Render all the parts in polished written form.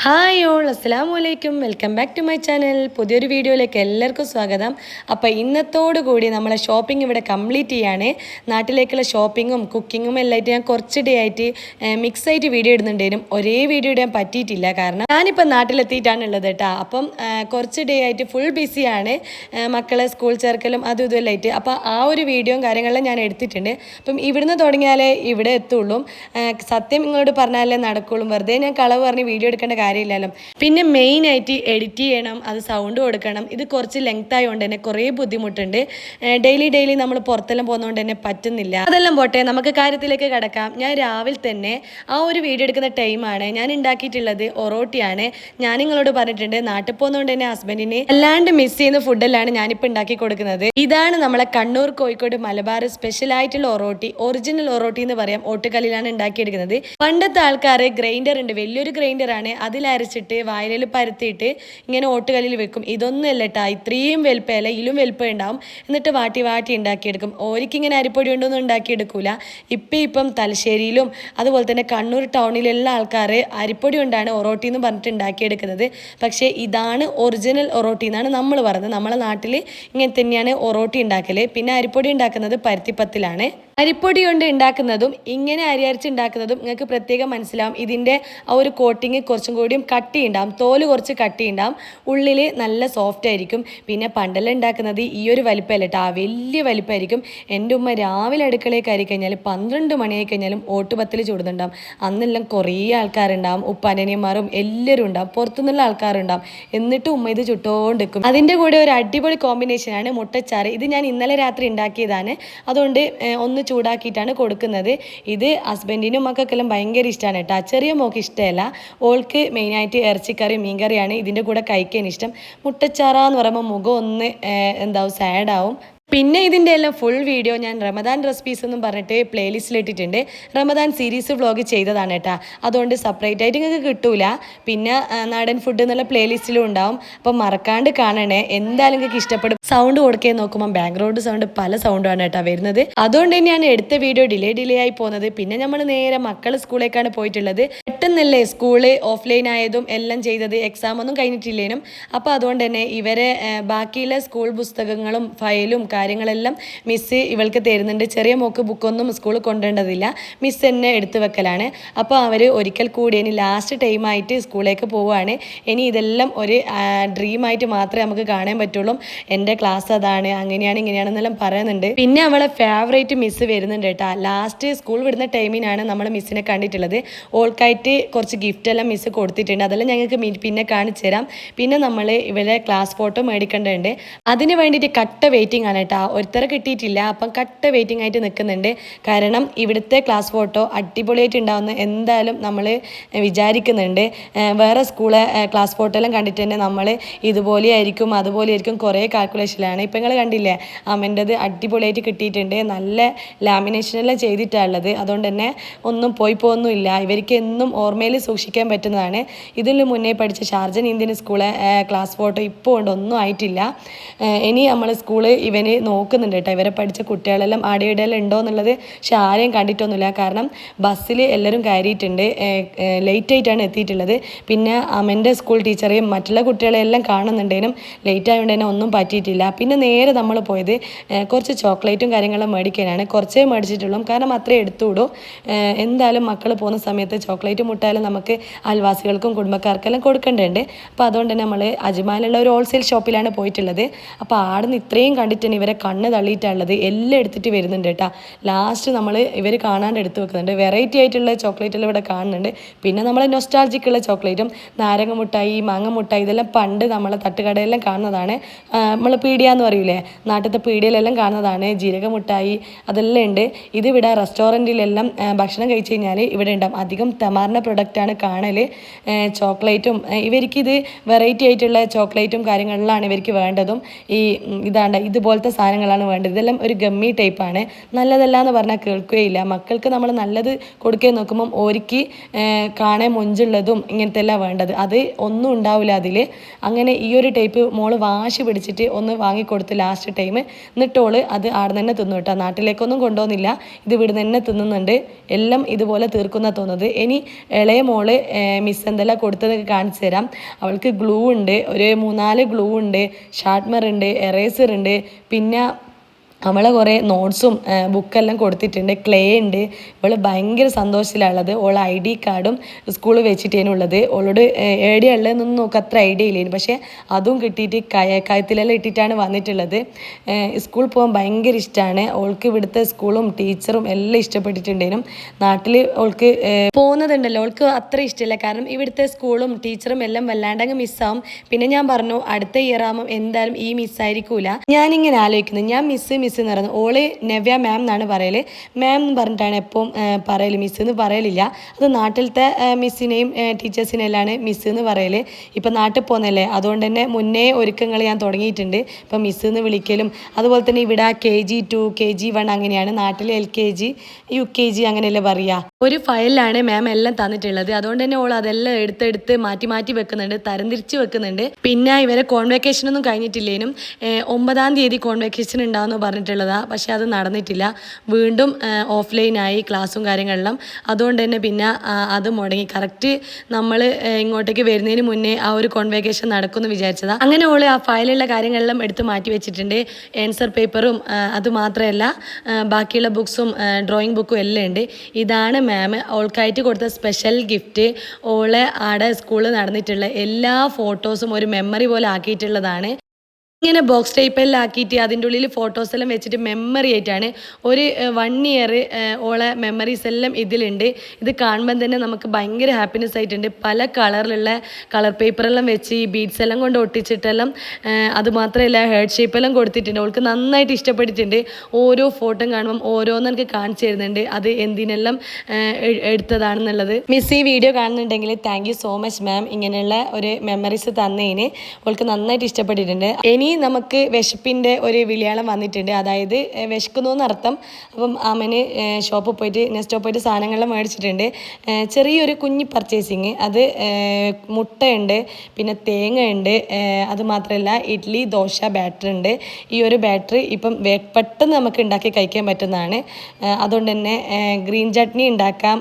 Hi all അസ്സലാമു അലൈക്കും welcome back to my channel. പുതിയൊരു വീഡിയോയിലേക്ക് എല്ലാവർക്കും സ്വാഗതം. അപ്പോൾ ഇന്നത്തോടു കൂടി നമ്മളെ ഷോപ്പിംഗ് ഇവിടെ കംപ്ലീറ്റ് ചെയ്യാണ്. നാട്ടിലേക്കുള്ള ഷോപ്പിങ്ങും കുക്കിങ്ങും എല്ലായിട്ട് ഞാൻ കുറച്ച് ഡേ ആയിട്ട് മിക്സ് ആയിട്ട് വീഡിയോ ഇടുന്നുണ്ടേനും ഒരേ വീഡിയോ ഇടാൻ പറ്റിയിട്ടില്ല. കാരണം ഞാനിപ്പോൾ നാട്ടിലെത്തിയിട്ടാണ് ഉള്ളത് കേട്ടോ. അപ്പം കുറച്ച് ഡേ ആയിട്ട് ഫുൾ ബിസിയാണ്, മക്കളെ സ്കൂൾ ചേർക്കലും അതും ഇതും ആയിട്ട്. അപ്പോൾ ആ ഒരു വീഡിയോയും കാര്യങ്ങളെല്ലാം ഞാൻ എടുത്തിട്ടുണ്ട്. അപ്പം ഇവിടുന്ന് തുടങ്ങിയാലേ ഇവിടെ എത്തുള്ളൂ. സത്യം നിങ്ങളോട് പറഞ്ഞാലേ നടക്കുള്ളൂ. വെറുതെ ഞാൻ കളവ് പറഞ്ഞ് വീഡിയോ എടുക്കേണ്ട കാര്യമില്ലല്ലോ. പിന്നെ മെയിൻ ആയിട്ട് എഡിറ്റ് ചെയ്യണം, അത് സൗണ്ട് കൊടുക്കണം. ഇത് കുറച്ച് ലെങ്ത് ആയതുകൊണ്ട് തന്നെ കുറേ ബുദ്ധിമുട്ടുണ്ട്. ഡെയിലി നമ്മൾ പുറത്തെല്ലാം പോകുന്നതുകൊണ്ട് തന്നെ പറ്റുന്നില്ല. അതെല്ലാം പോട്ടെ, നമുക്ക് കാര്യത്തിലേക്ക് കിടക്കാം. ഞാൻ രാവിലെ തന്നെ ആ ഒരു വീഡിയോ എടുക്കുന്ന ടൈമാണ് ഞാൻ ഉണ്ടാക്കിയിട്ടുള്ളത് ഒറോട്ടിയാണ്. ഞാൻ നിങ്ങളോട് പറഞ്ഞിട്ടുണ്ട്, നാട്ടിൽ പോകുന്നതുകൊണ്ട് തന്നെ ഹസ്ബൻഡിന് അല്ലാണ്ട് മിസ് ചെയ്യുന്ന ഫുഡെല്ലാം ഞാനിപ്പോൾ ഉണ്ടാക്കി കൊടുക്കുന്നത്. ഇതാണ് നമ്മളെ കണ്ണൂർ കോഴിക്കോട് മലബാർ സ്പെഷ്യൽ ആയിട്ടുള്ള ഒറോട്ടി, ഒറിജിനൽ ഒറോട്ടി എന്ന് പറയാം. ഓട്ടുകല്ലിലാണ് ഉണ്ടാക്കിയെടുക്കുന്നത്. പണ്ടത്തെ ആൾക്കാർ ഗ്രൈൻഡർ ഉണ്ട്, വലിയൊരു ഗ്രൈൻഡറാണ്, അതിലരച്ചിട്ട് വായിലിൽ പരത്തിയിട്ട് ഇങ്ങനെ ഓട്ടുകല്ലിൽ വെക്കും. ഇതൊന്നും അല്ല കേട്ടോ, ഇത്രയും വലുപ്പമല്ല, ഇതിലും വലുപ്പം ഉണ്ടാവും. എന്നിട്ട് വാട്ടി ഉണ്ടാക്കിയെടുക്കും. ഓരിക്കിങ്ങനെ അരിപ്പൊടി കൊണ്ടൊന്നും ഉണ്ടാക്കിയെടുക്കൂല. ഇപ്പം തലശ്ശേരിയിലും അതുപോലെ തന്നെ കണ്ണൂർ ടൗണിലെല്ലാം ആൾക്കാർ അരിപ്പൊടി കൊണ്ടാണ് ഒറോട്ടി എന്ന് പറഞ്ഞിട്ട് ഉണ്ടാക്കിയെടുക്കുന്നത്. പക്ഷേ ഇതാണ് ഒറിജിനൽ ഒറോട്ടി എന്നാണ് നമ്മൾ പറയുന്നത്. നമ്മളെ നാട്ടിൽ ഇങ്ങനെ തന്നെയാണ് ഒറോട്ടി ഉണ്ടാക്കൽ. പിന്നെ അരിപ്പൊടി ഉണ്ടാക്കുന്നത് പരുത്തിപ്പത്തിലാണ്. അരിപ്പൊടി കൊണ്ട് ഉണ്ടാക്കുന്നതും ഇങ്ങനെ അരി അരച്ച് ഉണ്ടാക്കുന്നതും നിങ്ങൾക്ക് പ്രത്യേകം മനസ്സിലാവും. ഇതിൻ്റെ ആ ഒരു കോട്ടിങ് കുറച്ചും കൂടിയും കട്ടിയുണ്ടാവും, തോല് കുറച്ച് കട്ടിയുണ്ടാവും, ഉള്ളിൽ നല്ല സോഫ്റ്റ് ആയിരിക്കും. പിന്നെ പണ്ടെല്ലാം ഉണ്ടാക്കുന്നത് ഈ ഒരു വലിപ്പമല്ല കേട്ടോ, വലിയ വലിപ്പമായിരിക്കും. എൻ്റെ ഉമ്മ രാവിലെ അടുക്കളയിൽ കയറി കഴിഞ്ഞാൽ 12 മണിയായി കഴിഞ്ഞാലും ഓട്ടുപത്തിൽ ചൂടുന്നുണ്ടാവും. അന്നെല്ലാം കുറേ ആൾക്കാരുണ്ടാവും, ഉപ്പാനനിയന്മാരും എല്ലാവരും ഉണ്ടാവും, പുറത്തുനിന്നുള്ള ആൾക്കാരുണ്ടാവും. എന്നിട്ട് ഉമ്മ ഇത് ചുട്ടോണ്ടിരിക്കും. അതിൻ്റെ കൂടെ ഒരു അടിപൊളി കോമ്പിനേഷനാണ് മുട്ടച്ചാറ്. ഇത് ഞാൻ ഇന്നലെ രാത്രി ഉണ്ടാക്കിയതാണ്, അതുകൊണ്ട് ഒന്ന് ചൂടാക്കിയിട്ടാണ് കൊടുക്കുന്നത്. ഇത് ഹസ്ബൻഡിനും മക്കൾക്കെല്ലാം ഭയങ്കര ഇഷ്ടമാണ് കേട്ടോ. ചെറിയ മോക്ക് ഇഷ്ടമല്ല, ഓൾക്ക് മെയിനായിട്ട് ഇറച്ചിക്കറി മീൻകറിയാണ് ഇതിൻ്റെ കൂടെ കഴിക്കാൻ ഇഷ്ടം. മുട്ടച്ചാറാന്ന് പറയുമ്പോൾ മുഖം ഒന്ന് എന്താവും, സാഡാവും. പിന്നെ ഇതിൻ്റെ എല്ലാം ഫുൾ വീഡിയോ ഞാൻ റമദാൻ റെസിപ്പീസ് എന്നും പറഞ്ഞിട്ട് പ്ലേലിസ്റ്റിൽ ഇട്ടിട്ടുണ്ട്. റമദാൻ സീരീസ് വ്ളോഗ് ചെയ്തതാണ് കേട്ടോ, അതുകൊണ്ട് സെപ്പറേറ്റ് ആയിട്ട് നിങ്ങൾക്ക് കിട്ടൂല. പിന്നെ നാടൻ ഫുഡ് എന്നുള്ള പ്ലേലിസ്റ്റിലും ഉണ്ടാവും. അപ്പം മറക്കാണ്ട് കാണണേ, എന്തായാലും നിങ്ങൾക്ക് ഇഷ്ടപ്പെടും. സൗണ്ട് കൊടുക്കാൻ നോക്കുമ്പോൾ ബാക്ക്ഗ്രൗണ്ട് സൗണ്ട് പല സൗണ്ടാണ് കേട്ടോ വരുന്നത്. അതുകൊണ്ട് തന്നെയാണ് എടുത്ത വീഡിയോ ഡിലേ ആയി പോകുന്നത്. പിന്നെ നമ്മൾ നേരെ മക്കൾ സ്കൂളിലേക്കാണ് പോയിട്ടുള്ളത്. പെട്ടെന്നല്ലേ സ്കൂള് ഓഫ്ലൈൻ ആയതും എല്ലാം ചെയ്തത്, എക്സാം ഒന്നും കഴിഞ്ഞിട്ടില്ലേനും. അപ്പോൾ അതുകൊണ്ട് തന്നെ ഇവരെ ബാക്കിയുള്ള സ്കൂൾ പുസ്തകങ്ങളും ഫയലും കാര്യങ്ങളെല്ലാം മിസ്സ് ഇവൾക്ക് തരുന്നുണ്ട്. ചെറിയ മോക്ക് ബുക്കൊന്നും സ്കൂളിൽ കൊണ്ടുവരേണ്ടതില്ല, മിസ്സ് തന്നെ എടുത്തു വെക്കലാണ്. അപ്പോൾ അവർ ഒരിക്കൽ കൂടി ഇനി ലാസ്റ്റ് ടൈമായിട്ട് സ്കൂളിലേക്ക് പോവുകയാണ്. ഇനി ഇതെല്ലാം ഒരു ഡ്രീമായിട്ട് മാത്രമേ നമുക്ക് കാണാൻ പറ്റുള്ളൂ. എൻ്റെ ക്ലാസ് അതാണ്, അങ്ങനെയാണ് ഇങ്ങനെയാണെന്നെല്ലാം പറയുന്നുണ്ട്. പിന്നെ അവളെ ഫേവറേറ്റ് മിസ്സ് വരുന്നുണ്ട് കേട്ടോ. ലാസ്റ്റ് സ്കൂൾ വിടുന്ന ടൈമിനാണ് നമ്മൾ മിസ്സിനെ കണ്ടിട്ടുള്ളത്. ഓൾക്കായിട്ട് കുറച്ച് ഗിഫ്റ്റ് എല്ലാം മിസ്സ് കൊടുത്തിട്ടുണ്ട്, അതെല്ലാം ഞങ്ങൾക്ക് പിന്നെ കാണിച്ചു തരാം. പിന്നെ നമ്മൾ ഇവരെ ക്ലാസ് ഫോട്ടോ മേടിക്കേണ്ടതുണ്ട്, അതിന് വേണ്ടിയിട്ട് കട്ട വെയിറ്റിംഗ് ആണ് കേട്ടോ. ഒരുത്തര കിട്ടിയിട്ടില്ല, അപ്പം കട്ട വെയിറ്റിംഗ് ആയിട്ട് നിൽക്കുന്നുണ്ട്. കാരണം ഇവിടുത്തെ ക്ലാസ് ഫോട്ടോ അടിപൊളിയായിട്ട് ഉണ്ടാവുമെന്ന് എന്തായാലും നമ്മൾ വിചാരിക്കുന്നുണ്ട്. വേറെ സ്കൂളെ ക്ലാസ് ഫോട്ടോ എല്ലാം കണ്ടിട്ട് തന്നെ നമ്മൾ ഇതുപോലെയായിരിക്കും അതുപോലെയായിരിക്കും കുറേ കാൽക്കുലേഷനിലാണ്. ഇപ്പം നിങ്ങൾ കണ്ടില്ലേ, അമ്മൻ്റെത് അടിപൊളിയായിട്ട് കിട്ടിയിട്ടുണ്ട്, നല്ല ലാമിനേഷനെല്ലാം ചെയ്തിട്ടുള്ളത്. അതുകൊണ്ട് തന്നെ ഒന്നും പോകുന്നില്ല, ഇവർക്ക് എന്നും ഓർമ്മയിൽ സൂക്ഷിക്കാൻ പറ്റുന്നതാണ്. ഇതിന് മുന്നേ പഠിച്ച ഷാർജൻ ഇന്ത്യൻ സ്കൂളെ ക്ലാസ് ഫോട്ടോ ഇപ്പോൾ ഉണ്ട്, ഒന്നും ആയിട്ടില്ല. ഇനി നമ്മൾ സ്കൂള് ഇവന് നോക്കുന്നുണ്ട് കേട്ടോ, ഇവരെ പഠിച്ച കുട്ടികളെല്ലാം ആടെയിടെല്ലാം ഉണ്ടോ എന്നുള്ളത്. പക്ഷെ ആരെയും കണ്ടിട്ടൊന്നുമില്ല, കാരണം ബസ്സിൽ എല്ലാവരും കയറിയിട്ടുണ്ട്, ലേറ്റ് ആയിട്ടാണ് എത്തിയിട്ടുള്ളത്. പിന്നെ അമ്മൻ്റെ സ്കൂൾ ടീച്ചറെയും മറ്റുള്ള കുട്ടികളെല്ലാം കാണുന്നുണ്ടേനും ലേറ്റ് ആയതുകൊണ്ട് തന്നെ ഒന്നും പറ്റിയിട്ടില്ല. പിന്നെ നേരെ നമ്മൾ പോയത് കുറച്ച് ചോക്ലേറ്റും കാര്യങ്ങളും മേടിക്കാനാണ്. കുറച്ചേ മേടിച്ചിട്ടുള്ളൂ, കാരണം അത്രേ എടുത്തുവിടും. എന്തായാലും മക്കൾ പോകുന്ന സമയത്ത് ചോക്ലേറ്റ് മുട്ടായാലും നമുക്ക് അയൽവാസികൾക്കും കുടുംബക്കാർക്കെല്ലാം കൊടുക്കേണ്ടതുണ്ട്. അപ്പോൾ അതുകൊണ്ട് തന്നെ നമ്മൾ അജ്മാലുള്ള ഒരു ഹോൾസെയിൽ ഷോപ്പിലാണ് പോയിട്ടുള്ളത്. അപ്പോൾ ആടുന്ന് ഇത്രയും കണ്ടിട്ടാണ് ഇവരെ കണ്ണ് തള്ളിയിട്ടുള്ളത്, എല്ലാം എടുത്തിട്ട് വരുന്നുണ്ട് കേട്ടോ. ലാസ്റ്റ് നമ്മൾ ഇവർ കാണാണ്ട് എടുത്ത് വെക്കുന്നുണ്ട്. വെറൈറ്റി ആയിട്ടുള്ള ചോക്ലേറ്റെല്ലാം ഇവിടെ കാണുന്നുണ്ട്. പിന്നെ നമ്മൾ നൊസ്റ്റാൾജിക്കുള്ള ചോക്ലേറ്റും നാരങ്ങ മുട്ടായി, മാങ്ങ മുട്ടായി, ഇതെല്ലാം പണ്ട് നമ്മളെ തട്ടുകടയെല്ലാം കാണുന്നതാണ്. നമ്മൾ പീടിയാന്ന് പറയൂലേ, നാട്ടിലത്തെ പീടിയയിലെല്ലാം കാണുന്നതാണ്. ജീരക മുട്ടായി അതെല്ലാം ഉണ്ട്. ഇതിവിടെ റെസ്റ്റോറൻറ്റിലെല്ലാം ഭക്ഷണം കഴിച്ച് കഴിഞ്ഞാൽ ഇവിടെ ഉണ്ടാവും. അധികം തെമാറിൻ്റെ പ്രൊഡക്റ്റാണ് കാണൽ, ചോക്ലേറ്റും. ഇവർക്കിത് വെറൈറ്റി ആയിട്ടുള്ള ചോക്ലേറ്റും കാര്യങ്ങളിലാണ് ഇവർക്ക് വേണ്ടതും. ഇതുപോലത്തെ അങ്ങനത്തെ സാധനങ്ങളാണ് വേണ്ടത്. ഇതെല്ലാം ഒരു ഗമ്മി ടൈപ്പാണ്. നല്ലതല്ല എന്ന് പറഞ്ഞാൽ കേൾക്കുകയില്ല. മക്കൾക്ക് നമ്മൾ നല്ലത് കൊടുക്കാൻ നോക്കുമ്പം ഓരിക്ക് കാണാൻ മൊഞ്ചുള്ളതും ഇങ്ങനത്തെ എല്ലാം വേണ്ടത്. അത് ഒന്നും ഉണ്ടാവില്ല അതിൽ. അങ്ങനെ ഈ ഒരു ടൈപ്പ് മോള് വാശി പിടിച്ചിട്ട് ഒന്ന് വാങ്ങിക്കൊടുത്ത് ലാസ്റ്റ് ടൈം. എന്നിട്ടോള് അത് ആടെ തന്നെ തിന്നു കേട്ടോ. നാട്ടിലേക്കൊന്നും കൊണ്ടുപോകുന്നില്ല, ഇത് ഇവിടെ തന്നെ തിന്നുന്നുണ്ട്. എല്ലാം ഇതുപോലെ തീർക്കുന്ന തോന്നുന്നത്. ഇനി ഇളയ മോള് മിസ് എന്തെല്ലാം കൊടുത്തത് കാണിച്ചു തരാം. അവൾക്ക് ഗ്ലൂ ഉണ്ട്, ഒരു 3-4 ഗ്ലൂ ഉണ്ട്, ഷാർട്ട്നർ ഉണ്ട്, എറേസർ ഉണ്ട്, പിന്നെ അവളെ കുറേ നോട്ട്സും ബുക്കെല്ലാം കൊടുത്തിട്ടുണ്ട്, ക്ലേ ഉണ്ട്. ഇവൾ ഭയങ്കര സന്തോഷത്തിലുള്ളത്. ഓൾ ID കാർഡും സ്കൂളിൽ വെച്ചിട്ടേനുള്ളത്. ഓളോട് എവിടെയാണ് ഉള്ളതെന്നൊന്നും നോക്ക് അത്ര ഐഡിയ ഇല്ലേനു, പക്ഷേ അതും കിട്ടിയിട്ട് കയത്തിലെല്ലാം ഇട്ടിട്ടാണ് വന്നിട്ടുള്ളത്. സ്കൂളിൽ പോകാൻ ഭയങ്കര ഇഷ്ടമാണ് ഓൾക്ക്. ഇവിടുത്തെ സ്കൂളും ടീച്ചറും എല്ലാം ഇഷ്ടപ്പെട്ടിട്ടുണ്ടേനും. നാട്ടിൽ ഓൾക്ക് പോകുന്നതുണ്ടല്ലോ ഓൾക്ക് അത്ര ഇഷ്ടമില്ല, കാരണം ഇവിടുത്തെ സ്കൂളും ടീച്ചറും എല്ലാം വല്ലാണ്ടങ്ങ് മിസ്സാവും. പിന്നെ ഞാൻ പറഞ്ഞു അടുത്ത ഇയർ ആകുമ്പോൾ എന്തായാലും ഈ മിസ്സായിരിക്കൂല. ഞാനിങ്ങനെ ആലോചിക്കുന്നത്, ഞാൻ മിസ് എന്ന് പറയുന്നത് ഓള് നവ്യ മാം എന്നാണ് പറയൽ. മാം എന്ന് പറഞ്ഞിട്ടാണ് എപ്പം പറയൽ, മിസ് എന്ന് പറയലില്ല. അത് നാട്ടിലത്തെ മിസ്സിനെയും ടീച്ചേഴ്സിനെയും എല്ലാമാണ് മിസ് എന്ന് പറയൽ. ഇപ്പം നാട്ടിൽ പോകുന്നല്ലേ, അതുകൊണ്ട് തന്നെ മുന്നേ ഒരുക്കങ്ങൾ ഞാൻ തുടങ്ങിയിട്ടുണ്ട്. ഇപ്പം മിസ് എന്ന് വിളിക്കലും അതുപോലെ തന്നെ ഇവിടെ KG 2 KG 1 അങ്ങനെയാണ്. നാട്ടിൽ LKG UKG അങ്ങനെയല്ലേ പറയുക. ഒരു ഫയലിലാണ് മാം എല്ലാം തന്നിട്ടുള്ളത്. അതുകൊണ്ട് തന്നെ ഓൾ അതെല്ലാം എടുത്തെടുത്ത് മാറ്റി മാറ്റി വെക്കുന്നുണ്ട്, തരംതിരിച്ച് വെക്കുന്നുണ്ട്. പിന്നെ ഇവരെ കോൺവെക്കേഷനൊന്നും കഴിഞ്ഞിട്ടില്ലേനും 9-ാം തീയതി കോൺവെക്കേഷൻ ഉണ്ടാവുമെന്ന് പറഞ്ഞിട്ടുള്ളതാണ്. പക്ഷേ അത് നടന്നിട്ടില്ല. വീണ്ടും ഓഫ്ലൈനായി ക്ലാസ്സും കാര്യങ്ങളെല്ലാം. അതുകൊണ്ട് തന്നെ പിന്നെ അത് മുടങ്ങി. കറക്റ്റ് നമ്മൾ ഇങ്ങോട്ടേക്ക് വരുന്നതിന് മുന്നേ ആ ഒരു കോൺവെക്കേഷൻ നടക്കുമെന്ന് വിചാരിച്ചതാണ്. അങ്ങനെ ഓൾ ആ ഫയലിലുള്ള കാര്യങ്ങളെല്ലാം എടുത്ത് മാറ്റി വെച്ചിട്ടുണ്ട്. ആൻസർ പേപ്പറും അതുമാത്രമല്ല ബാക്കിയുള്ള ബുക്സും ഡ്രോയിങ് ബുക്കും എല്ലാം ഉണ്ട്. ഇതാണ് മാം ഓൾക്കായിട്ട് കൊടുത്ത സ്പെഷ്യൽ ഗിഫ്റ്റ്. ഓളെ ആടെ സ്കൂളിൽ നടന്നിട്ടുള്ള എല്ലാ ഫോട്ടോസും ഒരു മെമ്മറി പോലെ ആക്കിയിട്ടുള്ളതാണ്. ഇങ്ങനെ ബോക്സ് ടൈപ്പെല്ലാം ആക്കിയിട്ട് അതിൻ്റെ ഉള്ളിൽ ഫോട്ടോസ് എല്ലാം വെച്ചിട്ട് മെമ്മറി ആയിട്ടാണ്. ഒരു 1 ഇയർ ഓളെ മെമ്മറീസ് എല്ലാം ഇതിലുണ്ട്. ഇത് കാണുമ്പം തന്നെ നമുക്ക് ഭയങ്കര ഹാപ്പിനെസ് ആയിട്ടുണ്ട്. പല കളറിലുള്ള കളർ പേപ്പറെല്ലാം വെച്ച് ഈ ബീഡ്സ് എല്ലാം കൊണ്ട് ഒട്ടിച്ചിട്ടെല്ലാം, അതുമാത്രമല്ല ഹെഡ് ഷേപ്പെല്ലാം കൊടുത്തിട്ടുണ്ട്. അവൾക്ക് നന്നായിട്ട് ഇഷ്ടപ്പെട്ടിട്ടുണ്ട്. ഓരോ ഫോട്ടോ കാണുമ്പം ഓരോന്നും എനിക്ക് കാണിച്ചു തരുന്നുണ്ട് അത് എന്തിനെല്ലാം എടുത്തതാണെന്നുള്ളത്. മിസ് ഈ വീഡിയോ കാണുന്നുണ്ടെങ്കിൽ thank you so much ma'am, ഇങ്ങനെയുള്ള ഒരു മെമ്മറീസ് തന്നതിന്. അവൾക്ക് നന്നായിട്ട് ഇഷ്ടപ്പെട്ടിട്ടുണ്ട്. ഇനി നമുക്ക് വിശപ്പിൻ്റെ ഒരു വിളിയാളം വന്നിട്ടുണ്ട്, അതായത് വിശക്കുന്നു എന്നർത്ഥം. അപ്പം അമ്മന് ഷോപ്പിൽ പോയിട്ട് നെക്സ്റ്റ് പോയിട്ട് സാധനങ്ങളെല്ലാം മേടിച്ചിട്ടുണ്ട്. ചെറിയൊരു കുഞ്ഞ് പർച്ചേസിങ്. അത് മുട്ടയുണ്ട്, പിന്നെ തേങ്ങയുണ്ട്, അതുമാത്രമല്ല ഇഡ്ഡലി ദോശ ബാറ്ററി ഉണ്ട്. ഈ ഒരു ബാറ്ററി ഇപ്പം പെട്ടെന്ന് നമുക്ക് ഉണ്ടാക്കി കഴിക്കാൻ പറ്റുന്നതാണ്. അതുകൊണ്ട് തന്നെ ഗ്രീൻ ചട്നി ഉണ്ടാക്കാം,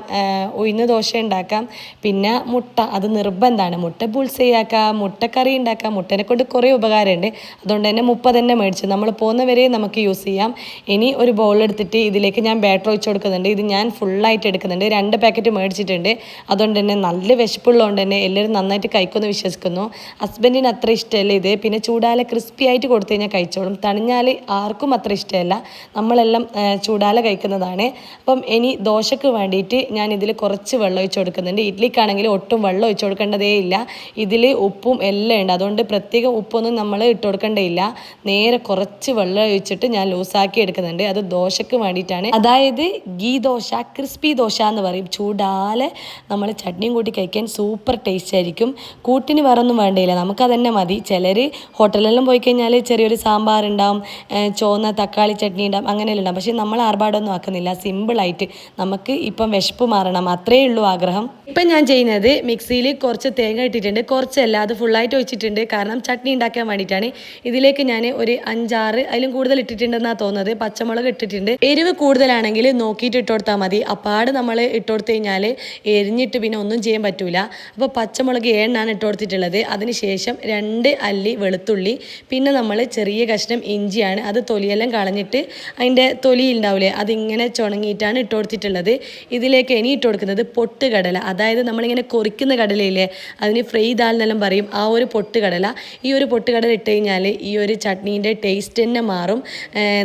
ഉഴുന്ന് ദോശ ഉണ്ടാക്കാം, പിന്നെ മുട്ട അത് നിർബന്ധമാണ്. മുട്ട ബുൾസൈയാക്കാം, മുട്ടക്കറി ഉണ്ടാക്കാം. മുട്ടനെ കൊണ്ട് കുറേ ഉപകാരമുണ്ട്. അതുകൊണ്ട് തന്നെ 30 തന്നെ മേടിച്ചു. നമ്മൾ പോകുന്നവരെ നമുക്ക് യൂസ് ചെയ്യാം. ഇനി ഒരു ബൗൾ എടുത്തിട്ട് ഇതിലേക്ക് ഞാൻ ബാറ്റർ ഒഴിച്ച് കൊടുക്കുന്നുണ്ട്. ഇത് ഞാൻ ഫുള്ളായിട്ട് എടുക്കുന്നുണ്ട്. 2 പാക്കറ്റ് മേടിച്ചിട്ടുണ്ട്. അതുകൊണ്ട് തന്നെ നല്ല വിശപ്പുള്ളതുകൊണ്ട് തന്നെ എല്ലാവരും നന്നായിട്ട് കഴിക്കുമെന്ന് വിശ്വസിക്കുന്നു. ഹസ്ബൻഡിന് അത്ര ഇഷ്ടമല്ല ഇത്. പിന്നെ ചൂടാല ക്രിസ്പി ആയിട്ട് കൊടുത്തു കഴിഞ്ഞാൽ കഴിച്ചോളും. തണിഞ്ഞാൽ ആർക്കും അത്ര ഇഷ്ടമല്ല. നമ്മളെല്ലാം ചൂടാല കഴിക്കുന്നതാണ്. അപ്പം ഇനി ദോശക്ക് വേണ്ടിയിട്ട് ഞാൻ ഇതിൽ കുറച്ച് വെള്ളം ഒഴിച്ച് കൊടുക്കുന്നുണ്ട്. ഇഡ്ലിക്കാണെങ്കിൽ ഒട്ടും വെള്ളം ഒഴിച്ച് കൊടുക്കേണ്ടതേ ഇല്ല. ഇതിൽ ഉപ്പും എല്ലാം ഉണ്ട്. അതുകൊണ്ട് പ്രത്യേകം ഉപ്പൊന്നും നമ്മൾ ഇട്ട് കൊടുക്കേണ്ടതില്ല. നേരെ കുറച്ച് വെള്ളം ഒഴിച്ചിട്ട് ഞാൻ ലൂസാക്കി എടുക്കുന്നുണ്ട്. അത് ദോശക്ക് വേണ്ടിയിട്ടാണ്. അതായത് ഗീ ദോശ, ക്രിസ്പി ദോശ എന്ന് പറയും. ചൂടാലെ നമ്മൾ ചട്നിയും കൂട്ടി കഴിക്കാൻ സൂപ്പർ ടേസ്റ്റ് ആയിരിക്കും. കൂട്ടിന് വേറൊന്നും വേണ്ടയില്ല, നമുക്കതന്നെ മതി. ചിലർ ഹോട്ടലിലെല്ലാം പോയി കഴിഞ്ഞാൽ ചെറിയൊരു സാമ്പാർ ഉണ്ടാവും, ചുവന്ന തക്കാളി ചട്നി ഉണ്ടാവും, അങ്ങനെയെല്ലാം ഉണ്ടാവും. പക്ഷേ നമ്മൾ ആർഭാടമൊന്നും ആക്കുന്നില്ല. സിമ്പിളായിട്ട് നമുക്ക് ഇപ്പം വിശപ്പ് മാറണം, അത്രയേ ഉള്ളൂ ആഗ്രഹം. ഇപ്പം ഞാൻ ചെയ്യുന്നത് മിക്സിയിൽ കുറച്ച് തേങ്ങ ഇട്ടിട്ടുണ്ട്. കുറച്ചല്ല, അത് ഫുള്ളായിട്ട് ഒഴിച്ചിട്ടുണ്ട്. കാരണം ചട്നി ഉണ്ടാക്കാൻ വേണ്ടിയിട്ടാണ്. ഇതിലേക്ക് ഞാൻ ഒരു 5-6 അതിലും കൂടുതൽ ഇട്ടിട്ടുണ്ടെന്നാണ് തോന്നുന്നത് പച്ചമുളക് ഇട്ടിട്ടുണ്ട്. എരിവ് കൂടുതലാണെങ്കിൽ നോക്കിയിട്ട് ഇട്ട് കൊടുത്താൽ മതി. അപ്പാട് നമ്മൾ ഇട്ട് കൊടുത്തു കഴിഞ്ഞാൽ എരിഞ്ഞിട്ട് പിന്നെ ഒന്നും ചെയ്യാൻ പറ്റൂല. അപ്പോൾ പച്ചമുളക് 7 ഇട്ട് കൊടുത്തിട്ടുള്ളത്. അതിനുശേഷം 2 അല്ലി വെളുത്തുള്ളി, പിന്നെ നമ്മൾ ചെറിയ കഷ്ണം ഇഞ്ചിയാണ്. അത് തൊലിയെല്ലാം കളഞ്ഞിട്ട് അതിൻ്റെ തൊലി ഉണ്ടാവില്ലേ, അതിങ്ങനെ ചുണങ്ങിയിട്ടാണ് ഇട്ട് കൊടുത്തിട്ടുള്ളത്. ഇതിലേക്ക് ഇനി ഇട്ട് കൊടുക്കുന്നത് പൊട്ടുകടല, അതായത് നമ്മളിങ്ങനെ കൊറിക്കുന്ന കടലയില്ലേ, അതിന് ഫ്രൈ ദാൽ എന്നെല്ലാം പറയും. ആ ഒരു പൊട്ടുകടല. ഈ ഒരു പൊട്ടുകടല ഇട്ട് കഴിഞ്ഞാൽ ഈ ഒരു ചട്നീൻ്റെ ടേസ്റ്റ് തന്നെ മാറും.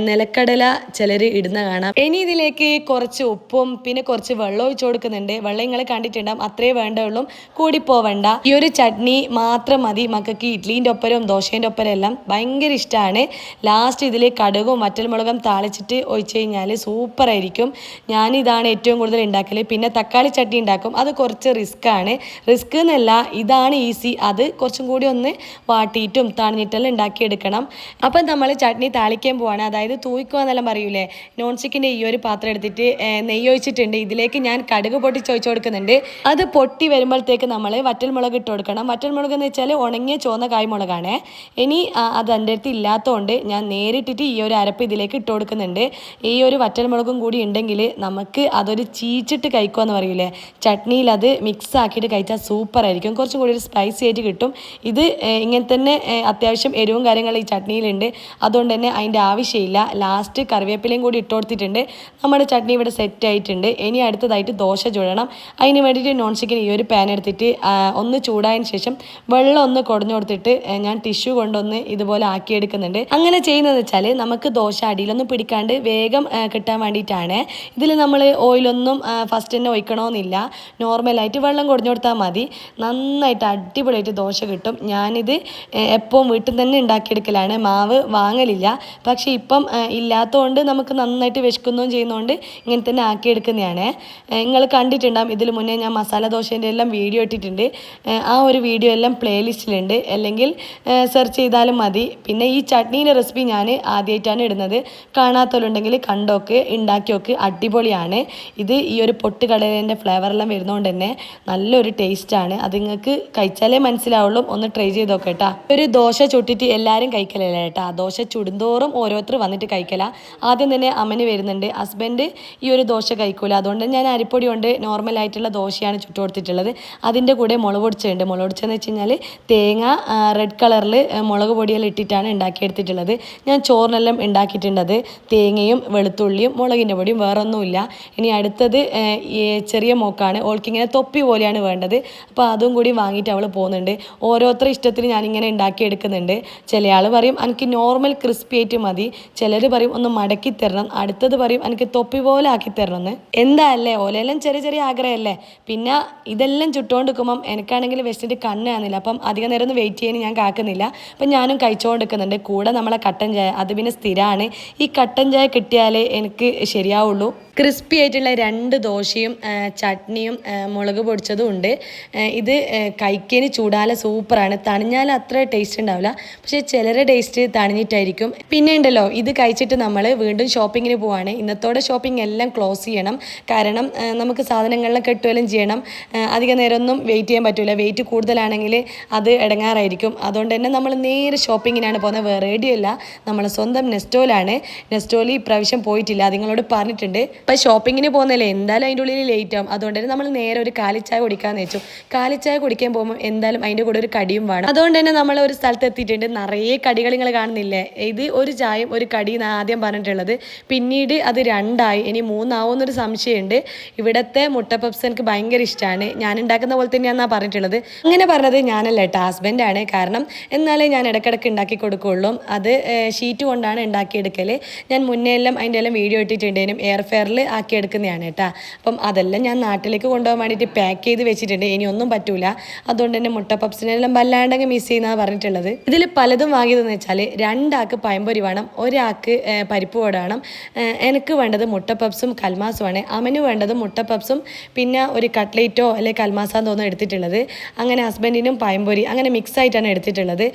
നിലക്കടല ചിലർ ഇടുന്ന കാണാം. ഇനി ഇതിലേക്ക് കുറച്ച് ഉപ്പും പിന്നെ കുറച്ച് വെള്ളം ഒഴിച്ച് കൊടുക്കുന്നുണ്ട്. വെള്ളം നിങ്ങൾ കണ്ടിട്ടുണ്ടാകും, അത്രേ വേണ്ടുള്ളൂ, കൂടി പോവണ്ട. ഈ ഒരു ചട്നി മാത്രം മതി മക്കൾക്ക്. ഇഡ്ലീൻ്റെ ഒപ്പരവും ദോശേൻ്റെ ഒപ്പരം എല്ലാം ഭയങ്കര ഇഷ്ടമാണ്. ലാസ്റ്റ് ഇതിൽ കടുകും വറ്റൽമുളകും താളിച്ചിട്ട് ഒഴിച്ച് കഴിഞ്ഞാൽ സൂപ്പറായിരിക്കും. ഞാനിതാണ് ഏറ്റവും കൂടുതൽ ഉണ്ടാക്കൽ. പിന്നെ തക്കാളി ചട്നി ഉണ്ടാക്കും, അത് കുറച്ച് റിസ്ക് എന്നല്ല, ഇതാണ് ഈസി. അത് കുറച്ചും കൂടി ഒന്ന് വാട്ടിയിട്ടും തണിഞ്ഞിട്ടെല്ലാം ഉണ്ടാക്കിയെടുക്കണം. അപ്പം നമ്മൾ ചട്നി താളിക്കാൻ പോവാണ്. അതായത് തൂയിക്കുക എന്നെല്ലാം പറയൂലേ, നോൺ സ്റ്റിക്കിൻ്റെ ഈ ഒരു പാത്രം എടുത്തിട്ട് നെയ്യ് ഒഴിച്ചിട്ടുണ്ട്. ഇതിലേക്ക് ഞാൻ കടുക് പൊട്ടിച്ച് ഒഴിച്ച് കൊടുക്കുന്നുണ്ട്. അത് പൊട്ടി വരുമ്പോഴത്തേക്ക് നമ്മൾ വറ്റൽമുളക് ഇട്ട് കൊടുക്കണം. വറ്റൽമുളക് എന്ന് വെച്ചാൽ ഉണങ്ങിയ ചുവന്ന കായ്മുളകാണ്. ഇനി അത് എൻ്റെ അടുത്ത് ഇല്ലാത്തതുകൊണ്ട് ഞാൻ നേരിട്ടിട്ട് ഈ ഒരു അരപ്പ് ഇതിലേക്ക് ഇട്ട് കൊടുക്കുന്നുണ്ട്. ഈ ഒരു വറ്റൽമുളകും കൂടി ഉണ്ടെങ്കിൽ നമുക്ക് അതൊരു ചീച്ചിട്ട് കഴിക്കുക എന്ന് പറയൂലേ, ചട്നിയിൽ അത് മിക്സ് ആക്കിയിട്ട് കഴിച്ചാൽ സൂപ്പറായിരിക്കും. കുറച്ചും കൂടി ഒരു സ്പൈസി ആയിട്ട് കിട്ടും. ഇത് ഇങ്ങനെ തന്നെ അത്യാവശ്യം എരിവും കാര്യങ്ങളും ഈ ചട്നിയിലുണ്ട്. അതുകൊണ്ട് തന്നെ അതിൻ്റെ ആവശ്യമില്ല. ലാസ്റ്റ് കറിവേപ്പിലയും കൂടി ഇട്ട് കൊടുത്തിട്ടുണ്ട്. നമ്മുടെ ചട്നി ഇവിടെ സെറ്റ് ആയിട്ടുണ്ട്. ഇനി അടുത്തതായിട്ട് ദോശ ചുടണം. അതിന് വേണ്ടിയിട്ട് നോൺ സ്റ്റിക്കിന് ഈ ഒരു പാൻ എടുത്തിട്ട് ഒന്ന് ചൂടായതിന് ശേഷം വെള്ളം ഒന്ന് കുടഞ്ഞു കൊടുത്തിട്ട് ഞാൻ ടിഷ്യൂ കൊണ്ടൊന്ന് ഇതുപോലെ ആക്കിയെടുക്കുന്നുണ്ട്. അങ്ങനെ ചെയ്യുന്നതെന്ന് വെച്ചാൽ നമുക്ക് ദോശ അടിയിലൊന്നും പിടിക്കാണ്ട് വേഗം കിട്ടാൻ വേണ്ടിയിട്ടാണ്. ഇതിൽ നമ്മൾ ഓയിലൊന്നും ഫസ്റ്റ് തന്നെ ഒഴിക്കണമെന്നില്ല. നോർമലായിട്ട് വെള്ളം കുടഞ്ഞു കൊടുത്താൽ മതി. നന്നായിട്ട് അടിപൊളിയായിട്ട് ദോശ കിട്ടും. ഞാനിത് എപ്പോഴും വീട്ടിൽ തന്നെ ഉണ്ടാക്കിയെടുക്കലാണ്, മാവ് വാങ്ങലില്ല. പക്ഷേ ഇപ്പം ഇല്ലാത്തതുകൊണ്ട് നമുക്ക് നന്നായിട്ട് വിശക്കുന്നതും ചെയ്യുന്നതുകൊണ്ട് ഇങ്ങനെ തന്നെ ആക്കിയെടുക്കുന്നതാണ്. നിങ്ങൾ കണ്ടിട്ടുണ്ടാകും, ഇതിൽ മുന്നേ ഞാൻ മസാല ദോശേൻ്റെ എല്ലാം വീഡിയോ ഇട്ടിട്ടുണ്ട്. ആ ഒരു വീഡിയോ എല്ലാം പ്ലേലിസ്റ്റിലുണ്ട്, അല്ലെങ്കിൽ സെർച്ച് ചെയ്താലും മതി. പിന്നെ ഈ ചട്നീൻ്റെ റെസിപ്പി ഞാൻ ആദ്യമായിട്ടാണ് ഇടുന്നത്. കാണാത്തവരുണ്ടെങ്കിൽ കണ്ടോക്ക്, ഉണ്ടാക്കിയോക്ക്, അടിപൊളിയാണ്. ഇത് ഈ ഒരു പൊട്ടുകടലേൻ്റെ ഫ്ലേവറെല്ലാം വരുന്നതുകൊണ്ട് തന്നെ നല്ലൊരു ടേസ്റ്റാണ്. അത് നിങ്ങൾക്ക് കഴിച്ചാലേ മനസ്സിലാവുള്ളൂ. ഒന്ന് ട്രൈ ചെയ്ത് നോക്കാം കേട്ടോ. ഒരു ദോശ ചുട്ടിട്ട് എല്ലാവരും കഴിക്കലല്ല കേട്ടോ. ദോശ ചുടുന്തോറും ഓരോരുത്തർ വന്നിട്ട് കഴിക്കല. ആദ്യം തന്നെ അമ്മന് വരുന്നുണ്ട്, ഹസ്ബൻഡ് ഈ ഒരു ദോശ കഴിക്കൂല. അതുകൊണ്ട് ഞാൻ അരിപ്പൊടി കൊണ്ട് നോർമലായിട്ടുള്ള ദോശയാണ് ചുട്ടു കൊടുത്തിട്ടുള്ളത്. അതിൻ്റെ കൂടെ മുളക് പൊടിച്ചുണ്ട്. മുളക് പൊടിച്ചെന്ന് വെച്ച് കഴിഞ്ഞാൽ തേങ്ങ റെഡ് കളറിൽ മുളക് പൊടിയെല്ലാം ഇട്ടിട്ടാണ് ഉണ്ടാക്കിയെടുത്തിട്ടുള്ളത്. ഞാൻ ചോറിനെല്ലാം ഉണ്ടാക്കിയിട്ടുണ്ടത് തേങ്ങയും വെളുത്തുള്ളിയും മുളകിൻ്റെ പൊടിയും, വേറൊന്നുമില്ല. ഇനി അടുത്തത് ഈ ചെറിയ മോക്കാണ്, ഓൾക്കിങ്ങനെ തൊപ്പി പോലെയാണ് വേണ്ടത്. അപ്പോൾ അതും കൂടി വാങ്ങിയിട്ട് അവൾ പോകുന്നുണ്ട്. ഓരോരുത്തരുടെ ഇഷ്ടത്തിന് ഞാനിങ്ങനെ ഉണ്ടാക്കിയെടുക്കുന്നുണ്ട്. ചില ആൾ പറയും എനിക്ക് നോർമൽ ക്രിസ്പി ആയിട്ട് മതി, ചിലർ പറയും ഒന്ന് മടക്കി തരണം, അടുത്തത് പറയും എനിക്ക് തൊപ്പി പോലെ ആക്കി തരണം എന്ന്. എന്താ അല്ലേ, ഓലെല്ലാം ചെറിയ ചെറിയ ആഗ്രഹമല്ലേ. പിന്നെ ഇതെല്ലാം ചുട്ടുകൊണ്ട് നിൽക്കുമ്പം എനിക്കാണെങ്കിൽ വെച്ചിട്ട് കണ്ണ് കാണുന്നില്ല. അപ്പം അധികം നേരം ഒന്ന് വെയിറ്റ് ചെയ്യാൻ ഞാൻ കാക്കുന്നില്ല. അപ്പം ഞാനും കഴിച്ചുകൊണ്ട് നിൽക്കുന്നുണ്ട്. കൂടെ നമ്മളെ കട്ടൻ ചായ, അത് പിന്നെ സ്ഥിരമാണ്. ഈ കട്ടൻ ചായ കിട്ടിയാലേ എനിക്ക് ശരിയാവുള്ളൂ. ക്രിസ്പി ആയിട്ടുള്ള 2 ദോശയും ചട്നിയും മുളക് പൊടിച്ചതും ഉണ്ട്. ഇത് കഴിക്കാൻ ചൂടാല സൂപ്പറാണ്. തണിഞ്ഞാൽ അത്ര ടേസ്റ്റ് ഉണ്ടാവില്ല, പക്ഷേ ചിലരുടെ ടേസ്റ്റ് തണിഞ്ഞിട്ടായിരിക്കും. പിന്നെ ഉണ്ടല്ലോ, ഇത് കഴിച്ചിട്ട് നമ്മൾ വീണ്ടും ഷോപ്പിങ്ങിന് പോവാണ്. ഇന്നത്തോടെ ഷോപ്പിംഗ് എല്ലാം ക്ലോസ് ചെയ്യണം. കാരണം നമുക്ക് സാധനങ്ങളെല്ലാം കെട്ടുകയും ചെയ്യണം. അധികം നേരമൊന്നും വെയിറ്റ് ചെയ്യാൻ പറ്റില്ല. വെയിറ്റ് കൂടുതലാണെങ്കിൽ അത് ഇടങ്ങാറായിരിക്കും. അതുകൊണ്ട് തന്നെ നമ്മൾ നേരെ ഷോപ്പിങ്ങിനാണ് പോകുന്നത്. വേറെ എവിടെയല്ല, നമ്മൾ സ്വന്തം നെസ്റ്റോലാണ്. നെസ്റ്റോയിൽ ഇപ്രാവശ്യം പോയിട്ടില്ല, അത് നിങ്ങളോട് പറഞ്ഞിട്ടുണ്ട്. അപ്പം ഷോപ്പിങ്ങിന് പോകുന്നല്ലേ, എന്തായാലും അതിൻ്റെ ഉള്ളിൽ ലേറ്റ് ആവും. അതുകൊണ്ട് തന്നെ നമ്മൾ നേരെ ഒരു കാലിച്ചായ കുടിക്കാമെന്ന് വെച്ചു. കാലിച്ചായ കുടിക്കാൻ പോകുമ്പോൾ എന്തായാലും അതിൻ്റെ കൂടെ ഒരു കടിയും വേണം. അതുകൊണ്ട് തന്നെ നമ്മൾ ഒരു സ്ഥലത്ത് എത്തിയിട്ടുണ്ട്. നിറയെ കടികൾ നിങ്ങൾ കാണുന്നില്ലേ. ഇത് ഒരു ചായയും ഒരു കടിയും ആദ്യം പറഞ്ഞിട്ടുള്ളത്, പിന്നീട് അത് 2 ആയി. ഇനി 3 ആവുമെന്നൊരു സംശയമുണ്ട്. ഇവിടുത്തെ മുട്ട പപ്സ് എനിക്ക് ഭയങ്കര ഇഷ്ടമാണ്. ഞാൻ ഉണ്ടാക്കുന്ന പോലെ തന്നെയാണെന്നാണ് പറഞ്ഞിട്ടുള്ളത്. അങ്ങനെ പറഞ്ഞത് ഞാനല്ല കേട്ടോ, ഹസ്ബൻഡാണ്. കാരണം എന്നാലേ ഞാൻ ഇടയ്ക്കിടയ്ക്ക് ഉണ്ടാക്കി കൊടുക്കുകയുള്ളൂ. അത് ഷീറ്റ് കൊണ്ടാണ് ഉണ്ടാക്കിയെടുക്കൽ. ഞാൻ മുന്നേ എല്ലാം അതിൻ്റെ എല്ലാം വീഡിയോ ഇട്ടിട്ടുണ്ടേനും എയർ ഫെയറിൽ ആക്കിയെടുക്കുന്നതാണ് കേട്ടോ. അപ്പം അതെല്ലാം ഞാൻ നാട്ടിലേക്ക് കൊണ്ടുപോകാൻ വേണ്ടിയിട്ട് പാക്ക് ചെയ്ത് വെച്ചിട്ടുണ്ട്. ഇനി ഒന്നും പറ്റൂല. അതുകൊണ്ട് തന്നെ മുട്ട പപ്സിനെല്ലാം വല്ലാണ്ടങ്ങ് മിസ് ചെയ്യുന്നതാണ് പറഞ്ഞിട്ടുള്ളത്. ഇതിൽ പലതും വാങ്ങിയതെന്ന് വെച്ചാൽ 2 ആൾക്ക് പഴംപൊരി വേണം, ഒരാൾക്ക് പരിപ്പ് വട വേണം. എനിക്ക് വേണ്ടത് മുട്ട പപ്സും കൽമാസുമാണ്. അമന് വേണ്ടത് മുട്ട പപ്സും പിന്നെ ഒരു കട്ട്ലേറ്റോ അല്ലെങ്കിൽ കൽമാസാന്ന് തോന്നുന്നു എടുത്തിട്ടുള്ളത്. അങ്ങനെ ഹസ്ബൻഡിനും പഴംപൊരി അങ്ങനെ മിക്സ് ആയിട്ടാണ് എടുത്തിട്ടുള്ളത്.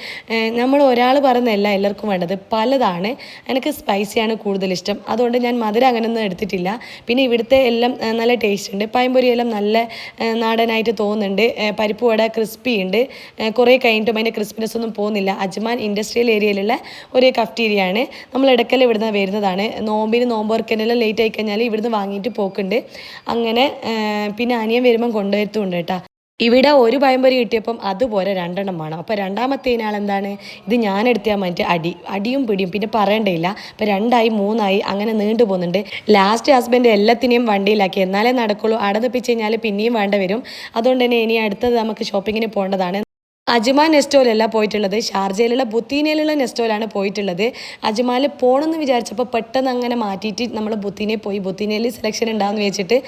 നമ്മൾ ഒരാൾ പറയുന്നതല്ല എല്ലാവർക്കും വേണ്ടത്, പലതാണ്. എനിക്ക് സ്പൈസിയാണ് കൂടുതൽ ഇഷ്ടം. അതുകൊണ്ട് ഞാൻ മധുരം അങ്ങനെയൊന്നും എടുത്തിട്ടില്ല. പിന്നെ ഇവിടുത്തെ എല്ലാം നല്ല ടേസ്റ്റ് ഉണ്ട്. പഴംപൊരിയെല്ലാം നല്ല നാടനായിട്ട് തോന്നുന്നുണ്ട്. പരിപ്പ് വട ക്രിസ്പി ഉണ്ട്. കുറേ കഴിഞ്ഞിട്ടും അതിൻ്റെ ക്രിസ്പിനെസ് ഒന്നും പോകുന്നില്ല. അജ്മാൻ ഇൻഡസ്ട്രിയൽ ഏരിയയിലുള്ള ഒരു കഫ്റ്റീരിയയാണ്. നമ്മൾ ഇടയ്ക്കൽ ഇവിടുന്ന് വരുന്നതാണ്. നോമ്പ് വർക്കെല്ലാം ലേറ്റ് ആയി കഴിഞ്ഞാൽ ഇവിടുന്ന് വാങ്ങിയിട്ട് പോക്കുണ്ട്. അങ്ങനെ പിന്നെ അനിയൻ വരുമ്പം കൊണ്ടുവരുത്തുണ്ട് കേട്ടോ. ഇവിടെ ഒരു പഴംപൊരി കിട്ടിയപ്പം അതുപോലെ 2 എണ്ണം വേണം. അപ്പോൾ രണ്ടാമത്തേനാൾ എന്താണ്, ഇത് ഞാനെടുത്താൽ മറ്റേ അടിയും പിടിയും പിന്നെ പറയണ്ടേയില്ല. അപ്പോൾ 2 ആയി 3 ആയി അങ്ങനെ നീണ്ടു പോകുന്നുണ്ട്. ലാസ്റ്റ് ഹസ്ബൻഡ് എല്ലാത്തിനെയും വണ്ടിയിലാക്കി, എന്നാലേ നടക്കുള്ളൂ. അടന്നിപ്പിച്ച് കഴിഞ്ഞാൽ പിന്നെയും വേണ്ട വരും. അതുകൊണ്ട് തന്നെ ഇനി അടുത്തത് നമുക്ക് ഷോപ്പിങ്ങിന് പോകേണ്ടതാണ്. അജ്മാൻ നെസ്റ്റോലല്ല പോയിട്ടുള്ളത്, ഷാർജയിലുള്ള ബുത്തീനയിലുള്ള നെസ്റ്റോലാണ് പോയിട്ടുള്ളത്. അജ്മാനിൽ പോകണമെന്ന് വിചാരിച്ചപ്പോൾ പെട്ടെന്ന് അങ്ങനെ മാറ്റിയിട്ട് നമ്മൾ ബുത്തീനയിൽ പോയി. ബുത്തീനയിൽ സെലക്ഷൻ ഉണ്ടാകുമെന്ന് വെച്ചിട്ട്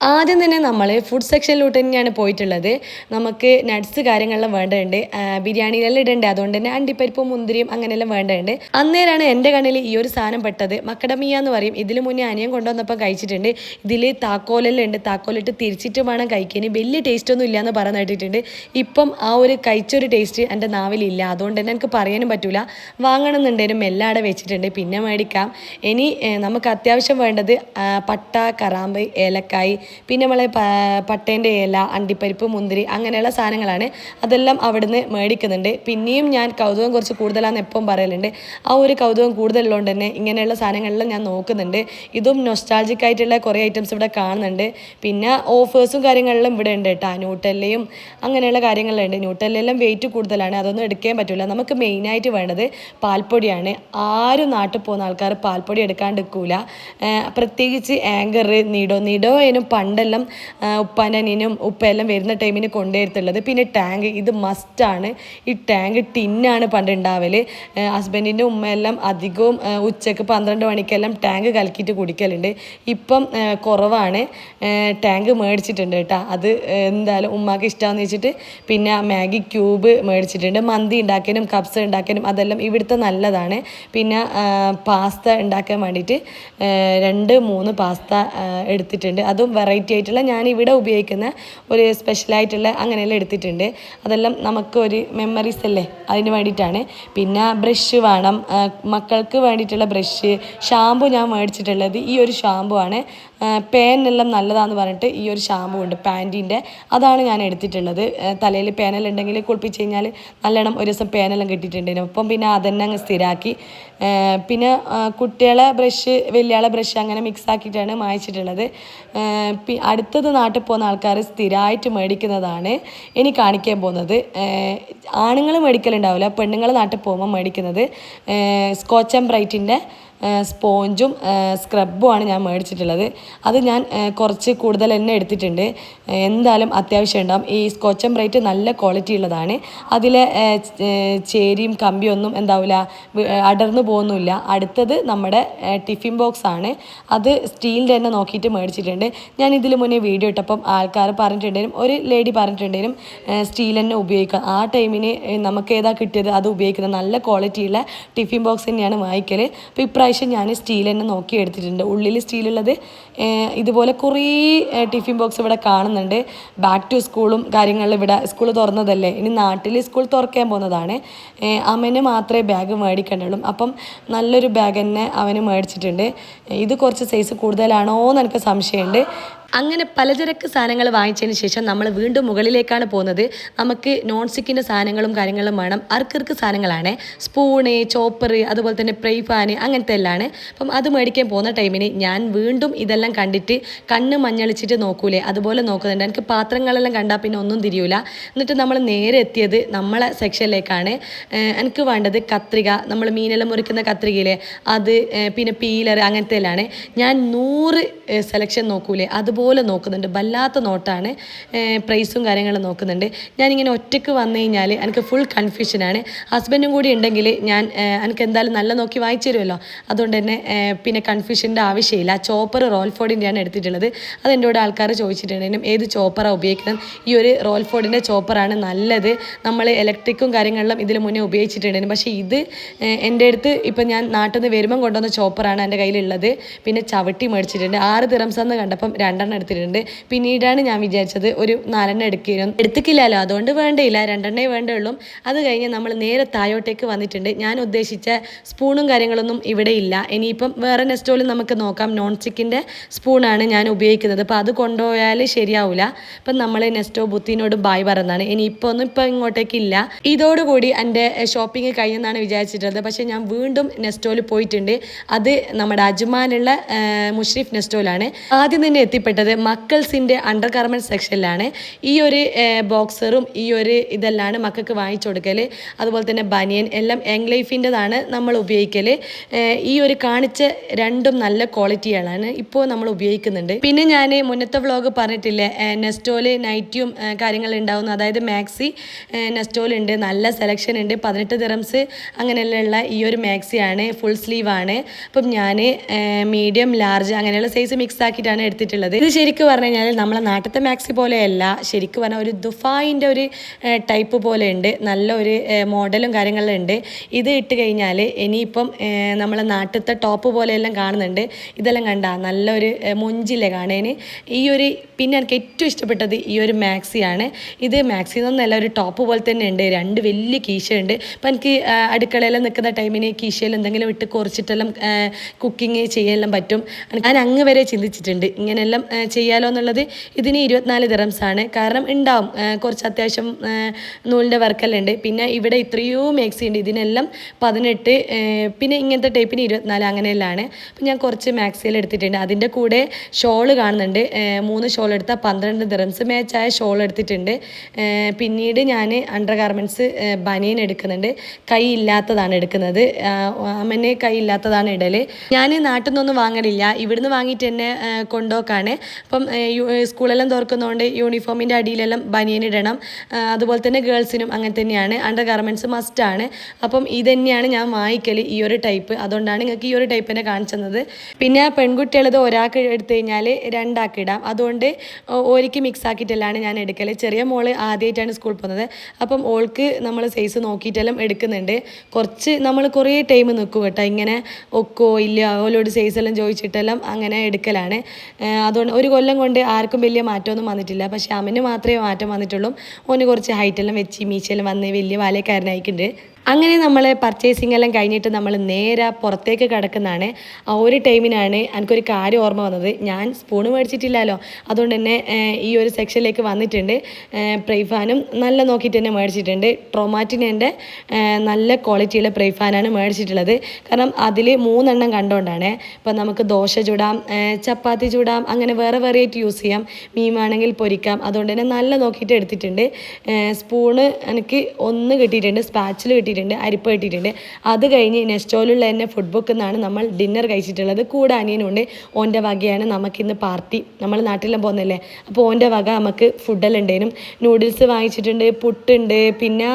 ആദ്യം തന്നെ നമ്മൾ ഫുഡ് സെക്ഷനിലോട്ട് തന്നെയാണ് പോയിട്ടുള്ളത്. നമുക്ക് നട്ട്സ് കാര്യങ്ങളെല്ലാം വേണ്ടതുണ്ട്, ബിരിയാണിയിലെല്ലാം ഇടേണ്ടത്, അതുകൊണ്ട് തന്നെ അണ്ടിപ്പരിപ്പും മുന്തിരിയും അങ്ങനെയെല്ലാം വേണ്ടതുണ്ട്. അന്നേരമാണ് എൻ്റെ കണ്ണിൽ ഈ ഒരു സാധനം പെട്ടത്. മക്കഡമിയ എന്ന് പറയും. ഇതിൽ മുന്നേ അനിയൻ കൊണ്ടുവന്നപ്പോൾ കഴിച്ചിട്ടുണ്ട്. ഇതിൽ താക്കോലെല്ലാം ഉണ്ട്, താക്കോലിട്ട് തിരിച്ചിട്ട് വേണം കഴിക്കാൻ. വലിയ ടേസ്റ്റൊന്നും ഇല്ലയെന്ന് പറഞ്ഞ് കേട്ടിട്ടുണ്ട്. ഇപ്പം ആ ഒരു കഴിച്ചൊരു ടേസ്റ്റ് എൻ്റെ നാവിലില്ല, അതുകൊണ്ട് തന്നെ എനിക്ക് പറയാനും പറ്റില്ല. വാങ്ങണമെന്നുണ്ടെങ്കിലും എല്ലാം അവിടെ വെച്ചിട്ടുണ്ട്, പിന്നെ മേടിക്കാം. ഇനി നമുക്ക് അത്യാവശ്യം വേണ്ടത് പട്ട, കറാമ്പ്, ഏലക്കായ്, പിന്നെ നമ്മളെ പട്ടേൻ്റെ ഇല, അണ്ടിപ്പരിപ്പ്, മുന്തിരി അങ്ങനെയുള്ള സാധനങ്ങളാണ്. അതെല്ലാം അവിടുന്ന് മേടിക്കുന്നുണ്ട്. പിന്നെയും ഞാൻ കൗതുകം കുറച്ച് കൂടുതലാണെന്ന് എപ്പം പറയലുണ്ട്. ആ ഒരു കൗതുകം കൂടുതലുള്ളതുകൊണ്ട് തന്നെ ഇങ്ങനെയുള്ള സാധനങ്ങളെല്ലാം ഞാൻ നോക്കുന്നുണ്ട്. ഇതും നൊസ്റ്റാൾജിക് ആയിട്ടുള്ള കുറേ ഐറ്റംസ് ഇവിടെ കാണുന്നുണ്ട്. പിന്നെ ഓഫേഴ്സും കാര്യങ്ങളെല്ലാം ഇവിടെ ഉണ്ട് കേട്ടോ. ന്യൂട്ടെല്ലയും അങ്ങനെയുള്ള കാര്യങ്ങളുണ്ട്. ന്യൂട്ടെല്ലെല്ലാം വെയിറ്റ് കൂടുതലാണ്, അതൊന്നും എടുക്കാൻ പറ്റില്ല. നമുക്ക് മെയിനായിട്ട് വേണ്ടത് പാൽപ്പൊടിയാണ്. ആരും നാട്ടിൽ പോകുന്ന ആൾക്കാർ പാൽപ്പൊടി എടുക്കാണ്ട് നിൽക്കില്ല. പ്രത്യേകിച്ച് ആങ്കർ, നിഡോ അതിനും പണ്ടെല്ലാം ഉപ്പാൻ്റെ അനിയനും ഉപ്പയെല്ലാം വരുന്ന ടൈമിന് കൊണ്ടുവരുത്തുള്ളത്. പിന്നെ ടാങ്ക്, ഇത് മസ്റ്റാണ്. ഈ ടാങ്ക് ടിന്നാണ് പണ്ട് ഉണ്ടാവൽ. ഹസ്ബൻഡിൻ്റെ ഉമ്മയെല്ലാം അധികവും ഉച്ചക്ക് 12 മണിക്കെല്ലാം ടാങ്ക് കലക്കിയിട്ട് കുടിക്കലുണ്ട്. ഇപ്പം കുറവാണ്. ടാങ്ക് മേടിച്ചിട്ടുണ്ട് കേട്ടോ. അത് എന്തായാലും ഉമ്മാക്ക് ഇഷ്ടമാണെന്ന് വെച്ചിട്ട് പിന്നെ മാഗി ക്യൂബ് മേടിച്ചിട്ടുണ്ട്. മന്തി ഉണ്ടാക്കാനും കപ്സ് ഉണ്ടാക്കാനും അതെല്ലാം ഇവിടുത്തെ നല്ലതാണ്. പിന്നെ പാസ്ത ഉണ്ടാക്കാൻ വേണ്ടിയിട്ട് 2-3 പാസ്ത എടുത്തിട്ടുണ്ട്. അതും വെറൈറ്റി ആയിട്ടുള്ള ഞാൻ ഇവിടെ ഉപയോഗിക്കുന്ന ഒരു സ്പെഷ്യലായിട്ടുള്ള അങ്ങനെയെല്ലാം എടുത്തിട്ടുണ്ട്. അതെല്ലാം നമുക്ക് ഒരു മെമ്മറീസ് അല്ലേ, അതിന് വേണ്ടിയിട്ടാണ്. പിന്നെ ബ്രഷ് വേണം, മക്കൾക്ക് വേണ്ടിയിട്ടുള്ള ബ്രഷ്. ഷാമ്പു ഞാൻ മേടിച്ചിട്ടുള്ളത് ഈ ഒരു ഷാമ്പു ആണ്. പേനെല്ലാം നല്ലതാണെന്ന് പറഞ്ഞിട്ട് ഈ ഒരു ഷാമ്പു ഉണ്ട് പാൻറ്റീൻ്റെ, അതാണ് ഞാൻ എടുത്തിട്ടുള്ളത്. തലയിൽ പേനെല്ലാം ഉണ്ടെങ്കിൽ കുളിപ്പിച്ച് കഴിഞ്ഞാൽ നല്ലോണം ഒരു ദിവസം പേനെല്ലാം കിട്ടിയിട്ടുണ്ടായിരുന്നു. അപ്പം പിന്നെ അതന്നെ അങ്ങ് സ്ഥിരമാക്കി. പിന്നെ കുട്ടികളെ ബ്രഷ്, വലിയാളെ ബ്രഷ് അങ്ങനെ മിക്സ് ആക്കിയിട്ടാണ് മായ്ച്ചിട്ടുള്ളത്. അടുത്തത് നാട്ടിൽ പോകുന്ന ആൾക്കാർ സ്ഥിരമായിട്ട് മേടിക്കുന്നതാണ് ഇനി കാണിക്കാൻ പോകുന്നത്. ആണുങ്ങൾ മേടിക്കലുണ്ടാവില്ല, പെണ്ണുങ്ങൾ നാട്ടിൽ പോകുമ്പോൾ മേടിക്കുന്നത് സ്കോച്ച് ആൻഡ് ബ്രൈറ്റിൻ്റെ സ്പോഞ്ചും സ്ക്രബുമാണ് ഞാൻ മേടിച്ചിട്ടുള്ളത്. അത് ഞാൻ കുറച്ച് കൂടുതൽ തന്നെ എടുത്തിട്ടുണ്ട്. എന്തായാലും അത്യാവശ്യം ഉണ്ടാകും. ഈ സ്കോച്ച് ആൻഡ് ബ്രൈറ്റ് നല്ല ക്വാളിറ്റി ഉള്ളതാണ്. അതിലെ ചേരിയും കമ്പിയൊന്നും എന്താവില്ല, അടർന്നു പോകുന്നില്ല. അടുത്തത് നമ്മുടെ ടിഫിൻ ബോക്സ് ആണ്. അത് സ്റ്റീലിൻ്റെ തന്നെ നോക്കിയിട്ട് മേടിച്ചിട്ടുണ്ട്. ഞാൻ ഇതിൽ മുന്നേ വീഡിയോ ഇട്ടപ്പം ആൾക്കാർ പറഞ്ഞിട്ടുണ്ടെങ്കിലും ഒരു ലേഡി പറഞ്ഞിട്ടുണ്ടെങ്കിലും സ്റ്റീൽ തന്നെ ഉപയോഗിക്കുക. ആ ടൈമിന് നമുക്ക് ഏതാ കിട്ടിയത് അത് ഉപയോഗിക്കുന്നത്. നല്ല ക്വാളിറ്റിയുള്ള ടിഫിൻ ബോക്സ് തന്നെയാണ് വാങ്ങിക്കൽ. അപ്പോൾ ഇപ്രാവശ്യം ഞാൻ സ്റ്റീൽ തന്നെ നോക്കി എടുത്തിട്ടുണ്ട്. ഉള്ളിൽ സ്റ്റീലുള്ളത് ഇതുപോലെ കുറേ ടിഫിൻ ബോക്സ് ഇവിടെ കാണുന്നുണ്ട്. ബാക്ക് ടു സ്കൂളും കാര്യങ്ങളിലും ഇവിടെ സ്കൂൾ തുറന്നതല്ലേ, ഇനി നാട്ടിൽ സ്കൂൾ തുറക്കാൻ പോകുന്നതാണ്. അവന് മാത്രമേ ബാഗ് മേടിക്കേണ്ടുള്ളൂ. അപ്പം നല്ലൊരു ബാഗ് തന്നെ അവന് മേടിച്ചിട്ടുണ്ട്. ഇത് കുറച്ച് സൈസ് കൂടുതലാണോ എന്ന് എനിക്ക് സംശയമുണ്ട്. അങ്ങനെ പലചരക്ക് സാധനങ്ങൾ വാങ്ങിച്ചതിന് ശേഷം നമ്മൾ വീണ്ടും മുകളിലേക്കാണ് പോകുന്നത്. നമുക്ക് നോൺ സ്റ്റിക്കിൻ്റെ സാധനങ്ങളും കാര്യങ്ങളും വേണം. അർക്ക് സാധനങ്ങളാണ്, സ്പൂണ്, ചോപ്പർ, അതുപോലെ തന്നെ ഫ്രൈ പാൻ, അങ്ങനത്തെ എല്ലാം. അപ്പം അത് മേടിക്കാൻ പോകുന്ന ടൈമിന് ഞാൻ വീണ്ടും ഇതെല്ലാം കണ്ടിട്ട് കണ്ണ് മഞ്ഞളിച്ചിട്ട് നോക്കൂലേ, അതുപോലെ നോക്കുന്നുണ്ട്. എനിക്ക് പാത്രങ്ങളെല്ലാം കണ്ടാൽ പിന്നെ ഒന്നും തിരിയൂല. എന്നിട്ട് നമ്മൾ നേരെ എത്തിയത് നമ്മളെ സെക്ഷനിലേക്കാണ്. എനിക്ക് വേണ്ടത് കത്രിക, നമ്മൾ മീനെല്ലാം മുറിക്കുന്ന കത്രികയിലെ അത്, പിന്നെ പീലർ, അങ്ങനത്തെ എല്ലാം. ഞാൻ 100 സെലക്ഷൻ നോക്കൂലേ അതുപോലെ നോക്കുന്നുണ്ട്. വല്ലാത്ത നോട്ടാണ്. പ്രൈസും കാര്യങ്ങളും നോക്കുന്നുണ്ട്. ഞാനിങ്ങനെ ഒറ്റയ്ക്ക് വന്നു കഴിഞ്ഞാൽ എനിക്ക് ഫുൾ കൺഫ്യൂഷനാണ്. ഹസ്ബൻഡും കൂടി ഉണ്ടെങ്കിൽ എനിക്ക് എന്തായാലും നല്ല നോക്കി വാങ്ങിച്ചു തരുമല്ലോ, അതുകൊണ്ട് തന്നെ പിന്നെ കൺഫ്യൂഷൻ്റെ ആവശ്യമില്ല. ചോപ്പർ റോൾഫോർഡിൻ്റെയാണ് എടുത്തിട്ടുള്ളത്. അതെൻ്റെ ആൾക്കാർ ചോദിച്ചിട്ടുണ്ടെങ്കിലും ഏത് ചോപ്പറാണ് ഉപയോഗിക്കുന്നത്. ഈ ഒരു റോൾഫോർഡിൻ്റെ ചോപ്പറാണ് നല്ലത്. നമ്മൾ ഇലക്ട്രിക്കും കാര്യങ്ങളിലും ഇതിൽ മുന്നേ ഉപയോഗിച്ചിട്ടുണ്ടായിരുന്നു. പക്ഷേ ഇത് എൻ്റെ അടുത്ത് ഇപ്പം ഞാൻ നാട്ടിൽ നിന്ന് വരുമ്പം കൊണ്ടുവന്ന ചോപ്പറാണ് എൻ്റെ കയ്യിലുള്ളത്. പിന്നെ ചവിട്ടി മേടിച്ചിട്ടുണ്ട്. 6 ദിറംസെന്ന് കണ്ടപ്പം 2 എടുത്തിട്ടുണ്ട്. പിന്നീടാണ് ഞാൻ വിചാരിച്ചത് ഒരു 4 എടുത്തിക്കില്ലല്ലോ, അതുകൊണ്ട് വേണ്ടയില്ല, 2 വേണ്ടുള്ളൂ. അത് കഴിഞ്ഞ് നമ്മൾ നേരെ താഴോട്ടേക്ക് വന്നിട്ടുണ്ട്. ഞാൻ ഉദ്ദേശിച്ച സ്പൂണും കാര്യങ്ങളൊന്നും ഇവിടെ ഇല്ല. ഇനിയിപ്പം വേറെ നെസ്റ്റോളിൽ നമുക്ക് നോക്കാം. നോൺ സ്റ്റിക്കിൻ്റെ സ്പൂണാണ് ഞാൻ ഉപയോഗിക്കുന്നത്. അപ്പോൾ അത് കൊണ്ടുപോയാൽ ശരിയാവില്ല. അപ്പം നമ്മൾ നെസ്റ്റോ ബുത്തിനോട് ബായ് പറയുന്നതാണ്. ഇനിയിപ്പോൾ ഇങ്ങോട്ടേക്കില്ല. ഇതോടുകൂടി എൻ്റെ ഷോപ്പിംഗ് കഴിഞ്ഞെന്നാണ് വിചാരിച്ചിട്ടുള്ളത്. പക്ഷേ ഞാൻ വീണ്ടും നെസ്റ്റോയിൽ പോയിട്ടുണ്ട്. അത് നമ്മുടെ അജ്മാനുള്ള മുഷ്രിഫ് നെസ്റ്റോയിലാണ്. ആദ്യം തന്നെ എത്തിപ്പെട്ടത് മക്കൾസിൻ്റെ അണ്ടർ ഗാർമെൻറ്റ് സെക്ഷനിലാണ്. ഈ ഒരു ബോക്സറും ഈ ഒരു ഇതെല്ലാം മക്കൾക്ക് വാങ്ങിച്ചു കൊടുക്കൽ. അതുപോലെ തന്നെ ബനിയൻ എല്ലാം യങ് ലൈഫിൻ്റെതാണ് നമ്മൾ ഉപയോഗിക്കൽ. ഈ ഒരു കാണിച്ച 2ഉം നല്ല ക്വാളിറ്റികളാണ് ഇപ്പോൾ നമ്മൾ ഉപയോഗിക്കുന്നുണ്ട്. പിന്നെ ഞാൻ മുന്നത്തെ വ്ളോഗ് പറഞ്ഞിട്ടില്ലേ, നെസ്റ്റോയിൽ നൈറ്റിയും കാര്യങ്ങളുണ്ടാവുന്നു. അതായത് മാക്സി നെസ്റ്റോയിലുണ്ട്, നല്ല സെലക്ഷൻ ഉണ്ട്. 18 ദിറംസ് അങ്ങനെയുള്ള ഈ ഒരു മാക്സിയാണ്, ഫുൾ സ്ലീവാണ്. അപ്പം ഞാൻ മീഡിയം, ലാർജ് അങ്ങനെയുള്ള സൈസ് മിക്സ് ആക്കിയിട്ടാണ് എടുത്തിട്ടുള്ളത്. ഇത് ശരിക്കും പറഞ്ഞു കഴിഞ്ഞാൽ നമ്മളെ നാട്ടിലത്തെ മാക്സി പോലെയല്ല, ശരിക്കും പറഞ്ഞാൽ ഒരു ദുഫായിൻ്റെ ഒരു ടൈപ്പ് പോലെ ഉണ്ട്, നല്ല ഒരു മോഡലും കാര്യങ്ങളും ഉണ്ട്. ഇത് ഇട്ട് കഴിഞ്ഞാൽ ഇനിയിപ്പം നമ്മളെ നാട്ടിലത്തെ ടോപ്പ് പോലെയെല്ലാം കാണുന്നുണ്ട്. ഇതെല്ലാം കണ്ട നല്ലൊരു മൊഞ്ചില്ലേ കാണാൻ. ഈ ഒരു പിന്നെ എനിക്ക് ഏറ്റവും ഇഷ്ടപ്പെട്ടത് ഈ ഒരു മാക്സിയാണ്. ഇത് മാക്സി എന്നൊന്നല്ല, ഒരു ടോപ്പ് പോലെ തന്നെ ഉണ്ട്, രണ്ട് വലിയ കീശയുണ്ട്. അപ്പം എനിക്ക് അടുക്കളയിലെല്ലാം നിൽക്കുന്ന ടൈമിന് കീശയിൽ എന്തെങ്കിലും ഇട്ട് കുറച്ചിട്ടെല്ലാം കുക്കിങ് ചെയ്യാനെല്ലാം പറ്റും. ഞാൻ അങ്ങ് വരെ ചിന്തിച്ചിട്ടുണ്ട് ഇങ്ങനെയെല്ലാം ചെയ്യാലോ എന്നുള്ളത്. ഇതിന് 24 ദിറംസാണ്. കാരണം ഉണ്ടാവും കുറച്ച് അത്യാവശ്യം നൂലിൻ്റെ വർക്കെല്ലാം ഉണ്ട്. പിന്നെ ഇവിടെ ഇത്രയോ മാക്സി ഉണ്ട്, ഇതിനെല്ലാം 18, പിന്നെ ഇങ്ങനത്തെ ടൈപ്പിന് 24 അങ്ങനെയെല്ലാം. അപ്പം ഞാൻ കുറച്ച് മാക്സിയിൽ എടുത്തിട്ടുണ്ട്. അതിൻ്റെ കൂടെ ഷോള് കാണുന്നുണ്ട്, 3 ഷോൾ എടുത്താൽ 12 ദിറംസ് മാച്ചായ ഷോൾ എടുത്തിട്ടുണ്ട്. പിന്നീട് ഞാൻ അണ്ടർ ഗാർമെൻറ്റ്സ് ബനിയൻ എടുക്കുന്നുണ്ട്. കൈ ഇല്ലാത്തതാണ് എടുക്കുന്നത്, അമ്മന് കൈ ഇല്ലാത്തതാണ് ഇടൽ. ഞാൻ നാട്ടിൽ നിന്നൊന്നും വാങ്ങലില്ല, ഇവിടുന്ന് വാങ്ങിയിട്ട് തന്നെ കൊണ്ടുപോക്കാണ്. അപ്പം സ്കൂളെല്ലാം തുറക്കുന്നതുകൊണ്ട് യൂണിഫോമിൻ്റെ അടിയിലെല്ലാം ബനിയൻ ഇടണം. അതുപോലെ തന്നെ ഗേൾസിനും അങ്ങനെ തന്നെയാണ്, അണ്ടർ ഗാർമെൻറ്റ്സ് മസ്റ്റാണ്. അപ്പം ഇത് തന്നെയാണ് ഞാൻ വാങ്ങിക്കൽ, ഈ ഒരു ടൈപ്പ്. അതുകൊണ്ടാണ് നിങ്ങൾക്ക് ഈ ഒരു ടൈപ്പ് തന്നെ കാണിച്ചത്. പിന്നെ പെൺകുട്ടികളത് ഒരാൾക്ക് എടുത്തു കഴിഞ്ഞാൽ 2 ആൾക്ക് ഇടാം. അതുകൊണ്ട് ഓരിക്ക് മിക്സ് ആക്കിയിട്ടെല്ലാം ഞാൻ എടുക്കൽ. ചെറിയ മോള് ആദ്യമായിട്ടാണ് സ്കൂളിൽ പോകുന്നത്, അപ്പം ഓൾക്ക് നമ്മൾ സൈസ് നോക്കിയിട്ടെല്ലാം എടുക്കുന്നുണ്ട്. നമ്മൾ കുറേ ടൈം നിൽക്കും കേട്ടോ, ഇങ്ങനെ ഒക്കോ ഇല്ല ഓലോട് സൈസെല്ലാം ചോദിച്ചിട്ടെല്ലാം അങ്ങനെ എടുക്കലാണ്. അതുകൊണ്ട് ഒരു കൊല്ലം കൊണ്ട് ആർക്കും വലിയ മാറ്റമൊന്നും വന്നിട്ടില്ല. പക്ഷേ അമ്മന് മാത്രമേ മാറ്റം വന്നിട്ടുള്ളൂ. ഓന് കുറച്ച് ഹൈറ്റെല്ലാം വെച്ച് മീശയെല്ലാം വന്ന് വലിയ വാലക്കാരനായിട്ടുണ്ട്. അങ്ങനെ നമ്മൾ പർച്ചേസിംഗ് എല്ലാം കഴിഞ്ഞിട്ട് നമ്മൾ നേരെ പുറത്തേക്ക് കിടക്കുന്നതാണ്. ആ ഒരു ടൈമിനാണ് എനിക്കൊരു കാര്യം ഓർമ്മ വന്നത്. ഞാൻ സ്പൂണ് മേടിച്ചിട്ടില്ലല്ലോ, അതുകൊണ്ട് തന്നെ ഈ ഒരു സെക്ഷനിലേക്ക് വന്നിട്ടുണ്ട്. പ്രൈഫാനും നല്ല നോക്കിയിട്ട് തന്നെ മേടിച്ചിട്ടുണ്ട്. ട്രോമാറ്റിൻ്റെ നല്ല ക്വാളിറ്റിയുള്ള പ്രൈഫാനാണ് മേടിച്ചിട്ടുള്ളത്. കാരണം അതിൽ 3 എണ്ണം കണ്ടുകൊണ്ടാണ്. ഇപ്പം നമുക്ക് ദോശ ചൂടാം, ചപ്പാത്തി ചൂടാം, അങ്ങനെ വേറെ വെറൈറ്റി യൂസ് ചെയ്യാം. മീൻ വേണമെങ്കിൽ പൊരിക്കാം. അതുകൊണ്ട് തന്നെ നല്ല നോക്കിയിട്ട് എടുത്തിട്ടുണ്ട്. സ്പൂണ് എനിക്ക് 1 കിട്ടിയിട്ടുണ്ട്, സ്പാച്ചിൽ കിട്ടിയിട്ടുണ്ട്, അരിപ്പ് കിട്ടിയിട്ടുണ്ട്. അത് കഴിഞ്ഞ് നെസ്റ്റോയിലുള്ള തന്നെ ഫുഡ് ബുക്കിൽ നിന്നാണ് നമ്മൾ ഡിന്നർ കഴിച്ചിട്ടുള്ളത്. കൂടെ അനിയനുണ്ട്, ഓൻ്റെ വകയാണ് നമുക്കിന്ന് പാർട്ടി. നമ്മൾ നാട്ടിലെല്ലാം പോകുന്നല്ലേ, അപ്പോൾ ഓൻ്റെ വക നമുക്ക് ഫുഡെല്ലാം ഉണ്ടേനും. നൂഡിൽസ് വാങ്ങിച്ചിട്ടുണ്ട്, പുട്ടുണ്ട്, പിന്നെ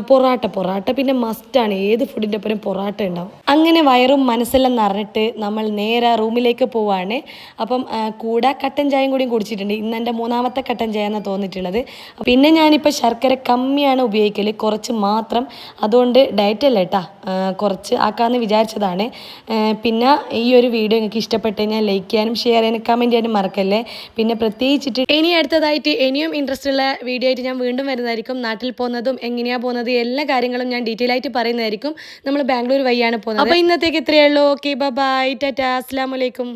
പൊറാട്ട പിന്നെ മസ്റ്റാണ്, ഏത് ഫുഡിൻ്റെ ഒപ്പം പൊറാട്ട ഉണ്ടാവും. അങ്ങനെ വയറും മനസ്സെല്ലാം നിറഞ്ഞിട്ട് നമ്മൾ നേരെ റൂമിലേക്ക് പോവാണ്. അപ്പം കൂടെ കട്ടൻ ചായയും കൂടിയും കുടിച്ചിട്ടുണ്ട്. ഇന്ന് എൻ്റെ 3ാമത്തെ കട്ടൻ ചായ എന്നാണ് തോന്നിയിട്ടുള്ളത്. പിന്നെ ഞാനിപ്പോൾ ശർക്കര കമ്മിയാണ് ഉപയോഗിക്കൽ, കുറച്ച് മാത്രം. അതുകൊണ്ട് ഡയറ്റ് അല്ല കേട്ടാ, കുറച്ച് ആക്കാമെന്ന് വിചാരിച്ചതാണ്. പിന്നെ ഈ ഒരു വീഡിയോ നിങ്ങൾക്ക് ഇഷ്ടപ്പെട്ട് കഴിഞ്ഞാൽ ലൈക്ക് ചെയ്യാനും ഷെയർ ചെയ്യാനും കമൻറ്റ് ചെയ്യാനും മറക്കല്ലേ. പിന്നെ പ്രത്യേകിച്ചിട്ട് ഇനി അടുത്തതായിട്ട് ഇനിയും ഇൻട്രസ്റ്റ് ഉള്ള വീഡിയോ ആയിട്ട് ഞാൻ വീണ്ടും വരുന്നതായിരിക്കും. നാട്ടിൽ പോകുന്നതും എങ്ങനെയാണ് പോകുന്നത് എല്ലാ കാര്യങ്ങളും ഞാൻ ഡീറ്റെയിൽ ആയിട്ട് പറയുന്നതായിരിക്കും. നമ്മൾ ബാംഗ്ലൂർ വഴിയാണ് പോകുന്നത്. അപ്പോൾ ഇന്നത്തേക്ക് ഇത്രയേ ഉള്ളൂ. ഓക്കെ, ബൈ, ടാറ്റാ, അസ്സലാമു അലൈക്കും.